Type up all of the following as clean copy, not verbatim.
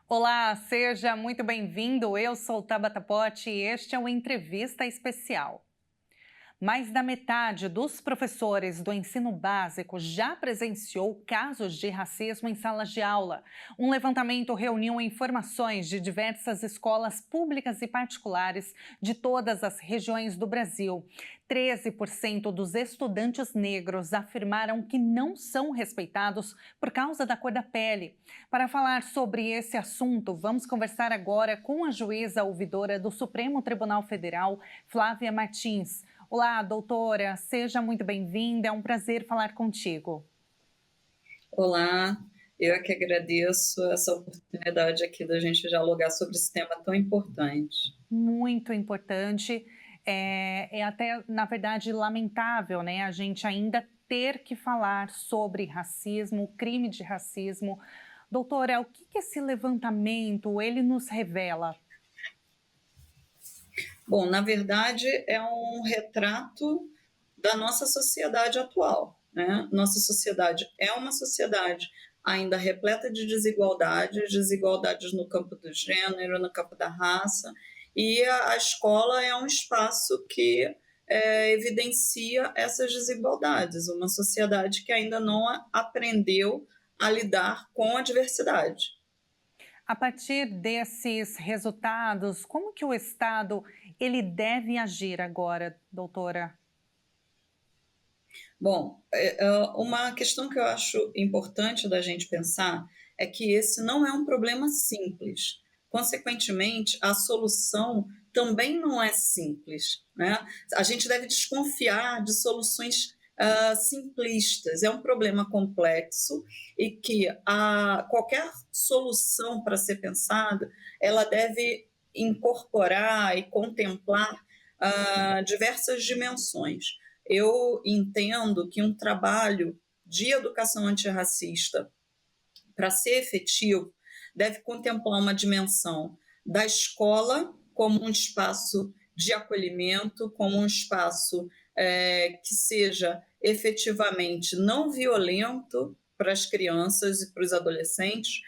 Olá, seja muito bem-vindo. Eu sou Tabata Pote e este é o Entrevista Especial. Mais da metade dos professores do ensino básico já presenciou casos de racismo em salas de aula. Um levantamento reuniu informações de diversas escolas públicas e particulares de todas as regiões do Brasil. 13% dos estudantes negros afirmaram que não são respeitados por causa da cor da pele. Para falar sobre esse assunto, vamos conversar agora com a juíza ouvidora do Supremo Tribunal Federal, Flávia Martins. Olá, doutora, seja muito bem-vinda, é um prazer falar contigo. Olá, eu é que agradeço essa oportunidade aqui da gente dialogar sobre esse tema tão importante. Muito importante, é até, na verdade, lamentável, né, a gente ainda ter que falar sobre racismo, crime de racismo. Doutora, o que esse levantamento, ele nos revela? Bom, na verdade, é um retrato da nossa sociedade atual, né? Nossa sociedade é uma sociedade ainda repleta de desigualdades, desigualdades no campo do gênero, no campo da raça, e a escola é um espaço que evidencia essas desigualdades, uma sociedade que ainda não aprendeu a lidar com a diversidade. A partir desses resultados, como que o Estado ele deve agir agora, doutora? Bom, uma questão que eu acho importante da gente pensar é que esse não é um problema simples. Consequentemente, a solução também não é simples, né? A gente deve desconfiar de soluções simplistas. É um problema complexo e que qualquer solução para ser pensada, ela deve incorporar e contemplar diversas dimensões. Eu entendo que um trabalho de educação antirracista, para ser efetivo, deve contemplar uma dimensão da escola como um espaço de acolhimento, como um espaço que seja efetivamente não violento para as crianças e para os adolescentes,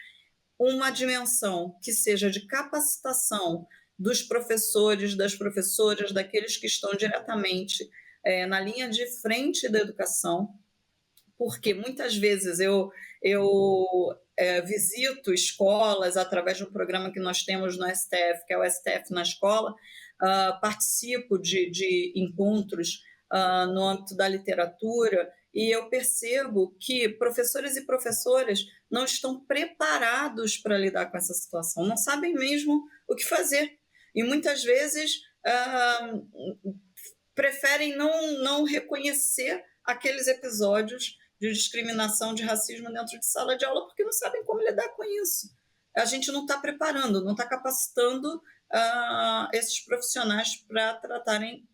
uma dimensão que seja de capacitação dos professores, das professoras, daqueles que estão diretamente na linha de frente da educação, porque muitas vezes eu visito escolas através de um programa que nós temos no STF, que é o STF na Escola, participo de encontros no âmbito da literatura, e eu percebo que professores e professoras não estão preparados para lidar com essa situação, não sabem mesmo o que fazer. E muitas vezes preferem não reconhecer aqueles episódios de discriminação, de racismo dentro de sala de aula, porque não sabem como lidar com isso. A gente não está preparando, não está capacitando esses profissionais para tratarem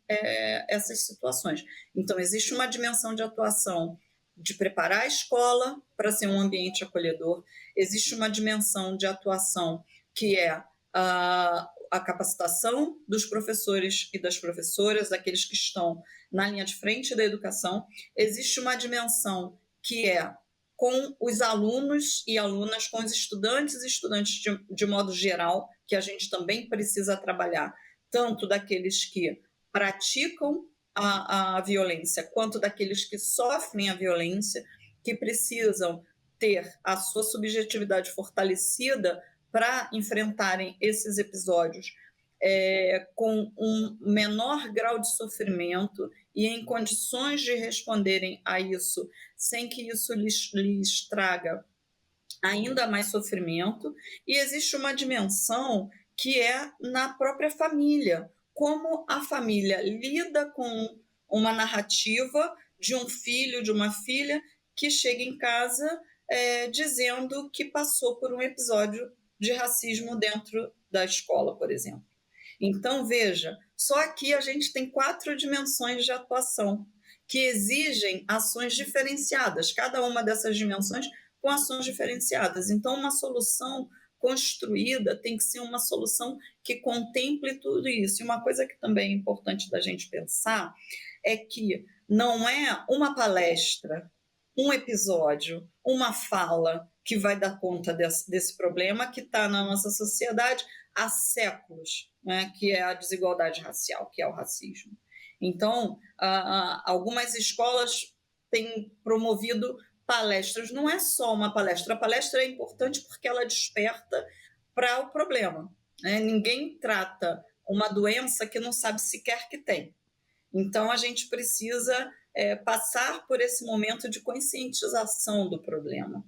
essas situações. Então, existe uma dimensão de atuação de preparar a escola para ser um ambiente acolhedor, existe uma dimensão de atuação que é a capacitação dos professores e das professoras, daqueles que estão na linha de frente da educação. Existe uma dimensão que é com os alunos e alunas, com os estudantes e estudantes de modo geral, que a gente também precisa trabalhar, tanto daqueles que praticam a violência, quanto daqueles que sofrem a violência, que precisam ter a sua subjetividade fortalecida para enfrentarem esses episódios com um menor grau de sofrimento e em condições de responderem a isso sem que isso lhes traga ainda mais sofrimento. E existe uma dimensão que é na própria família, como a família lida com uma narrativa de um filho, de uma filha, que chega em casa dizendo que passou por um episódio de racismo dentro da escola, por exemplo. Então, veja, só aqui a gente tem 4 dimensões de atuação que exigem ações diferenciadas, cada uma dessas dimensões com ações diferenciadas. Então, uma solução construída tem que ser uma solução que contemple tudo isso. E uma coisa que também é importante da gente pensar é que não é uma palestra, um episódio, uma fala que vai dar conta desse problema que está na nossa sociedade há séculos, né, que é a desigualdade racial, que é o racismo. Então, algumas escolas têm promovido palestras. Não é só uma palestra. A palestra é importante porque ela desperta para o problema, né? Ninguém trata uma doença que não sabe sequer que tem. Então, a gente precisa passar por esse momento de conscientização do problema.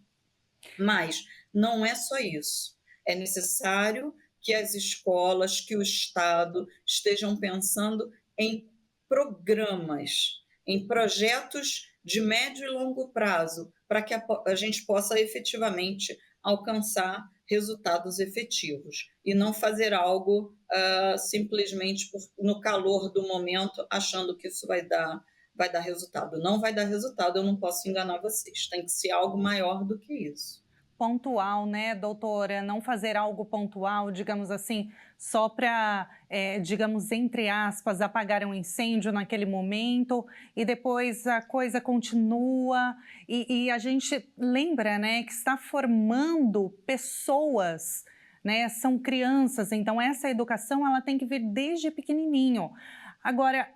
Mas não é só isso. É necessário que as escolas, que o Estado estejam pensando em programas, em projetos de médio e longo prazo, para que a gente possa efetivamente alcançar resultados efetivos e não fazer algo simplesmente no calor do momento, achando que isso vai dar resultado. Não vai dar resultado, eu não posso enganar vocês. Tem que ser algo maior do que isso. Pontual, né, doutora? Não fazer algo pontual, digamos assim, só para, digamos, entre aspas, apagar um incêndio naquele momento e depois a coisa continua e a gente lembra, né, que está formando pessoas, né? São crianças, então essa educação ela tem que vir desde pequenininho. Agora,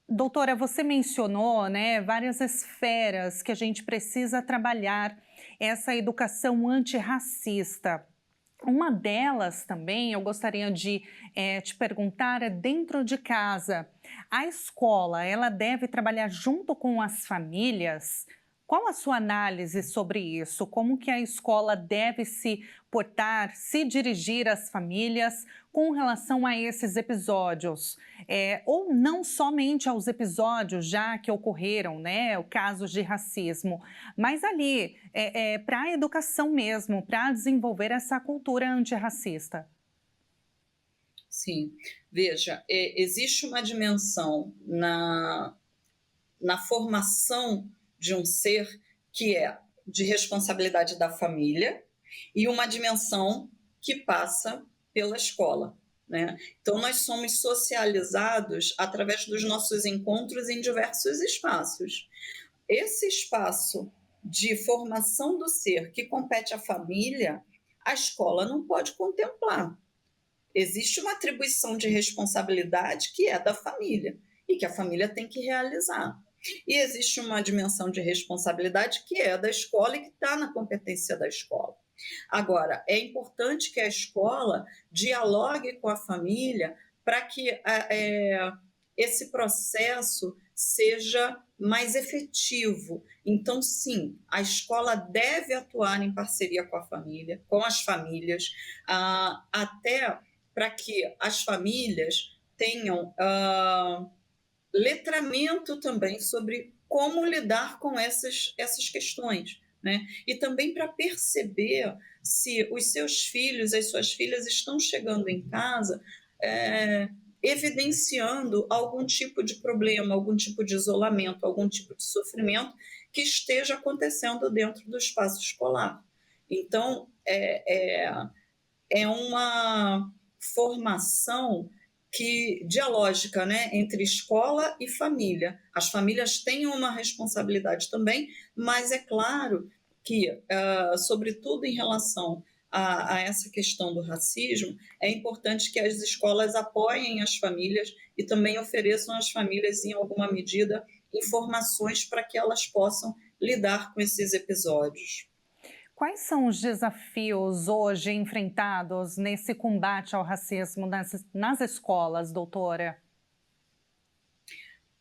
doutora, você mencionou, né, várias esferas que a gente precisa trabalhar essa educação antirracista. Uma delas também, eu gostaria de te perguntar, é dentro de casa. A escola, ela deve trabalhar junto com as famílias? Qual a sua análise sobre isso? Como que a escola deve se portar, se dirigir às famílias com relação a esses episódios? Ou não somente aos episódios já que ocorreram, né, o casos de racismo, mas ali, para a educação mesmo, para desenvolver essa cultura antirracista. Sim, veja, existe uma dimensão na formação de um ser que é de responsabilidade da família e uma dimensão que passa pela escola, né? Então, nós somos socializados através dos nossos encontros em diversos espaços. Esse espaço de formação do ser que compete à família, a escola não pode contemplar. Existe uma atribuição de responsabilidade que é da família e que a família tem que realizar. E existe uma dimensão de responsabilidade que é da escola e que está na competência da escola. Agora, é importante que a escola dialogue com a família para que esse processo seja mais efetivo. Então, sim, a escola deve atuar em parceria com a família, com as famílias, até para que as famílias tenham letramento também sobre como lidar com essas questões, né? E também para perceber se os seus filhos, as suas filhas estão chegando em casa evidenciando algum tipo de problema, algum tipo de isolamento, algum tipo de sofrimento que esteja acontecendo dentro do espaço escolar. Então, é uma formação dialógica, né, entre escola e família. As famílias têm uma responsabilidade também, mas é claro que, sobretudo em relação a essa questão do racismo, é importante que as escolas apoiem as famílias e também ofereçam às famílias, em alguma medida, informações para que elas possam lidar com esses episódios. Quais são os desafios hoje enfrentados nesse combate ao racismo nas escolas, doutora?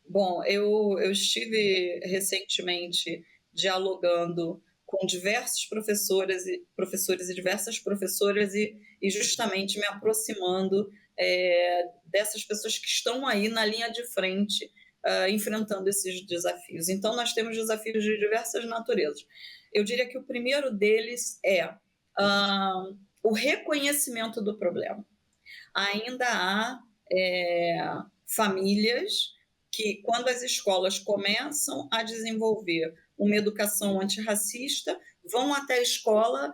Bom, eu estive recentemente dialogando com diversos professores e diversas professoras e justamente me aproximando dessas pessoas que estão aí na linha de frente enfrentando esses desafios. Então, nós temos desafios de diversas naturezas. Eu diria que o primeiro deles é o reconhecimento do problema. Ainda há famílias que, quando as escolas começam a desenvolver uma educação antirracista, vão até a escola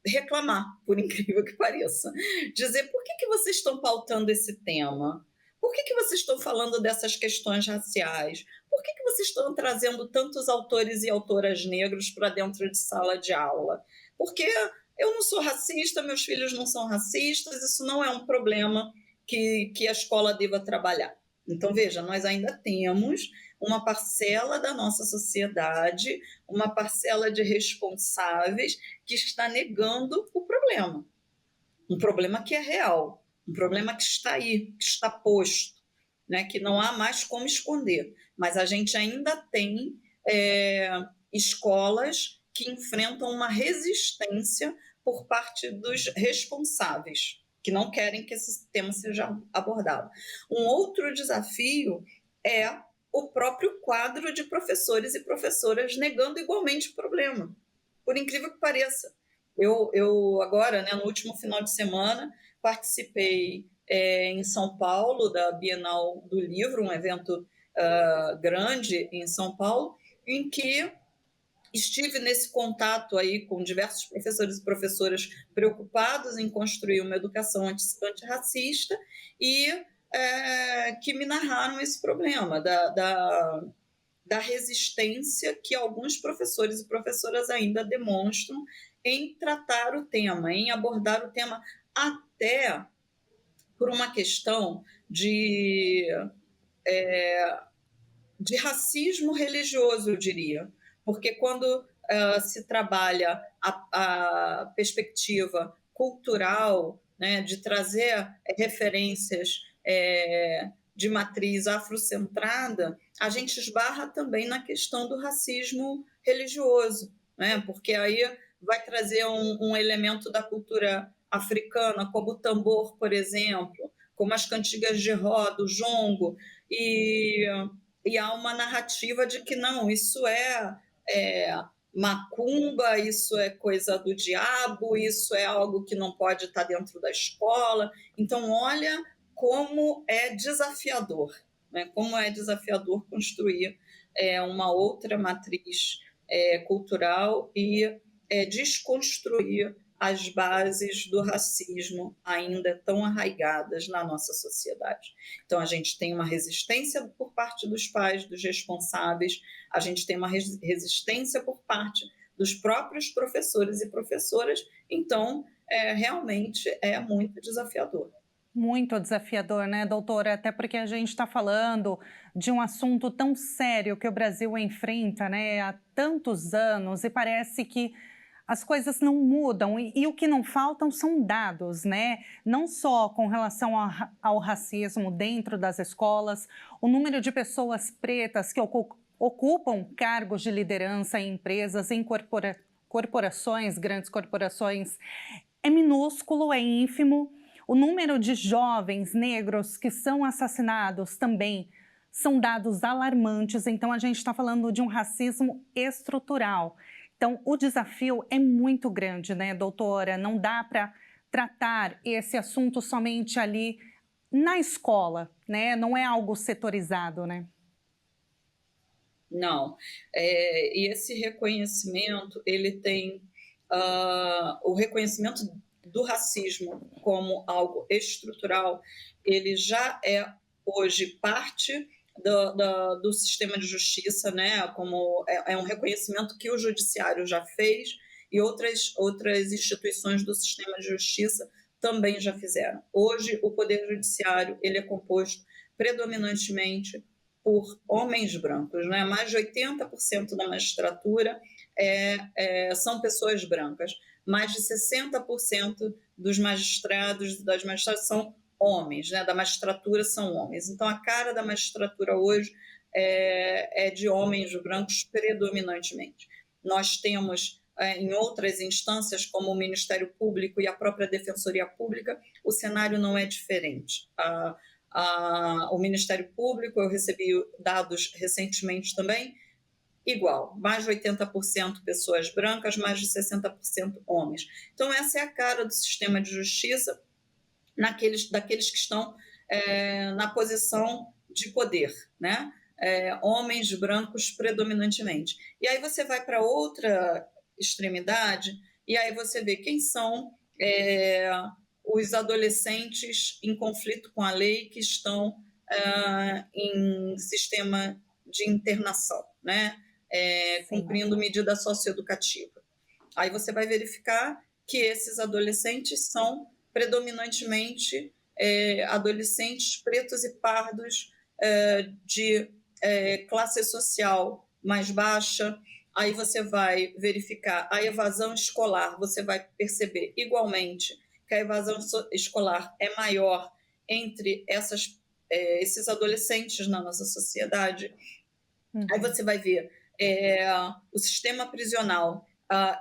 reclamar, por incrível que pareça. Dizer, por que vocês estão pautando esse tema? Por que vocês estão falando dessas questões raciais? Por que vocês estão trazendo tantos autores e autoras negros para dentro de sala de aula? Porque eu não sou racista, meus filhos não são racistas, isso não é um problema que a escola deva trabalhar. Então, veja, nós ainda temos uma parcela da nossa sociedade, uma parcela de responsáveis que está negando o problema. Um problema que é real, um problema que está aí, que está posto, né? Que não há mais como esconder. Mas a gente ainda tem escolas que enfrentam uma resistência por parte dos responsáveis, que não querem que esse tema seja abordado. Um outro desafio é o próprio quadro de professores e professoras negando igualmente o problema, por incrível que pareça. Eu agora, né, no último final de semana, participei em São Paulo da Bienal do Livro, um evento grande em São Paulo, em que estive nesse contato aí com diversos professores e professoras preocupados em construir uma educação antirracista e que me narraram esse problema da resistência que alguns professores e professoras ainda demonstram em tratar o tema, em abordar o tema, até por uma questão de racismo religioso, eu diria. Porque quando se trabalha a perspectiva cultural, né, de trazer referências de matriz afrocentrada, a gente esbarra também na questão do racismo religioso, né? Porque aí vai trazer um elemento da cultura africana, como o tambor, por exemplo, como as cantigas de roda, o jongo, e há uma narrativa de que não, isso é macumba, isso é coisa do diabo, isso é algo que não pode estar dentro da escola. Então, olha como é desafiador, né? Como é desafiador construir uma outra matriz cultural e desconstruir as bases do racismo ainda tão arraigadas na nossa sociedade. Então, a gente tem uma resistência por parte dos pais, dos responsáveis, a gente tem uma resistência por parte dos próprios professores e professoras, então, realmente é muito desafiador. Muito desafiador, né, doutora? Até porque a gente está falando de um assunto tão sério que o Brasil enfrenta, né, há tantos anos e parece que as coisas não mudam e o que não faltam são dados, né? Não só com relação ao racismo dentro das escolas, o número de pessoas pretas que ocupam cargos de liderança em empresas, em corporações, grandes corporações, é minúsculo, é ínfimo. O número de jovens negros que são assassinados também são dados alarmantes, então a gente está falando de um racismo estrutural. Então, o desafio é muito grande, né, doutora? Não dá para tratar esse assunto somente ali na escola, né? Não é algo setorizado, né? Não. E esse reconhecimento, ele tem o reconhecimento do racismo como algo estrutural, ele já é hoje parte do sistema de justiça, né? Como é um reconhecimento que o judiciário já fez e outras instituições do sistema de justiça também já fizeram. Hoje, o Poder Judiciário ele é composto predominantemente por homens brancos, né? Mais de 80% da magistratura são pessoas brancas. Mais de 60% dos magistrados, das magistradas são homens, né? Da magistratura são homens. Então, a cara da magistratura hoje é de homens brancos predominantemente. Nós temos, em outras instâncias, como o Ministério Público e a própria Defensoria Pública, o cenário não é diferente. O Ministério Público, eu recebi dados recentemente também, igual, mais de 80% pessoas brancas, mais de 60% homens. Então, essa é a cara do sistema de justiça daqueles que estão na posição de poder, né? Homens brancos predominantemente. E aí você vai para outra extremidade, e aí você vê quem são os adolescentes em conflito com a lei que estão em sistema de internação, né? Cumprindo medida socioeducativa. Aí você vai verificar que esses adolescentes são predominantemente adolescentes pretos e pardos de classe social mais baixa. Aí você vai verificar a evasão escolar, você vai perceber igualmente que a evasão escolar é maior entre esses adolescentes na nossa sociedade. Aí você vai ver o sistema prisional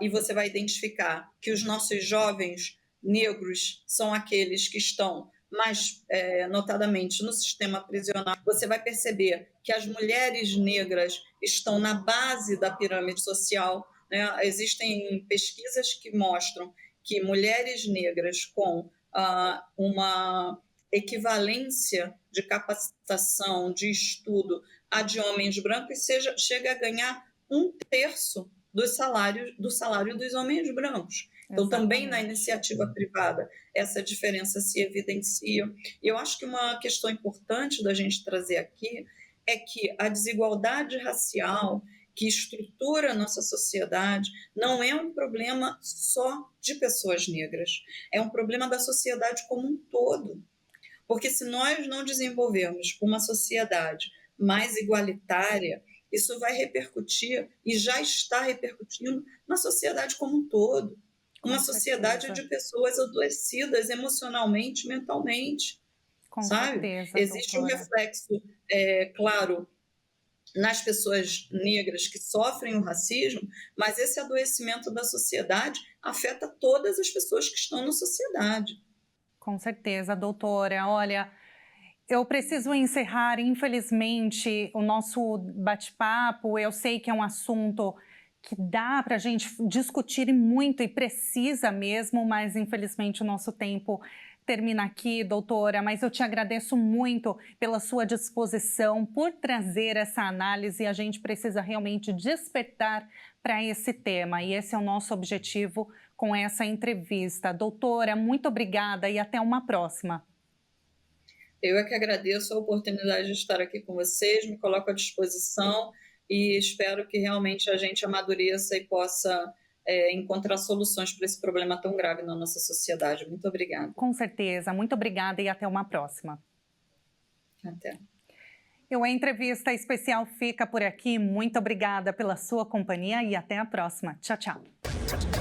e você vai identificar que os nossos jovens negros são aqueles que estão mais notadamente no sistema prisional. Você vai perceber que as mulheres negras estão na base da pirâmide social, né? Existem pesquisas que mostram que mulheres negras com uma equivalência de capacitação, de estudo, a de homens brancos chega a ganhar 1/3 do salário dos homens brancos. Então, também na iniciativa privada, essa diferença se evidencia. E eu acho que uma questão importante da gente trazer aqui é que a desigualdade racial que estrutura a nossa sociedade não é um problema só de pessoas negras, é um problema da sociedade como um todo. Porque se nós não desenvolvermos uma sociedade mais igualitária, isso vai repercutir e já está repercutindo na sociedade como um todo. Uma sociedade de pessoas adoecidas emocionalmente, mentalmente. Sabe? Existe um reflexo, claro, nas pessoas negras que sofrem o racismo, mas esse adoecimento da sociedade afeta todas as pessoas que estão na sociedade. Com certeza, doutora. Olha, eu preciso encerrar, infelizmente, o nosso bate-papo. Eu sei que é um assunto que dá para a gente discutir muito e precisa mesmo, mas infelizmente o nosso tempo termina aqui, doutora. Mas eu te agradeço muito pela sua disposição, por trazer essa análise. A gente precisa realmente despertar para esse tema e esse é o nosso objetivo com essa entrevista. Doutora, muito obrigada e até uma próxima. Eu é que agradeço a oportunidade de estar aqui com vocês, me coloco à disposição e espero que realmente a gente amadureça e possa encontrar soluções para esse problema tão grave na nossa sociedade. Muito obrigada. Com certeza, muito obrigada e até uma próxima. Até. A entrevista especial fica por aqui. Muito obrigada pela sua companhia e até a próxima. Tchau, tchau.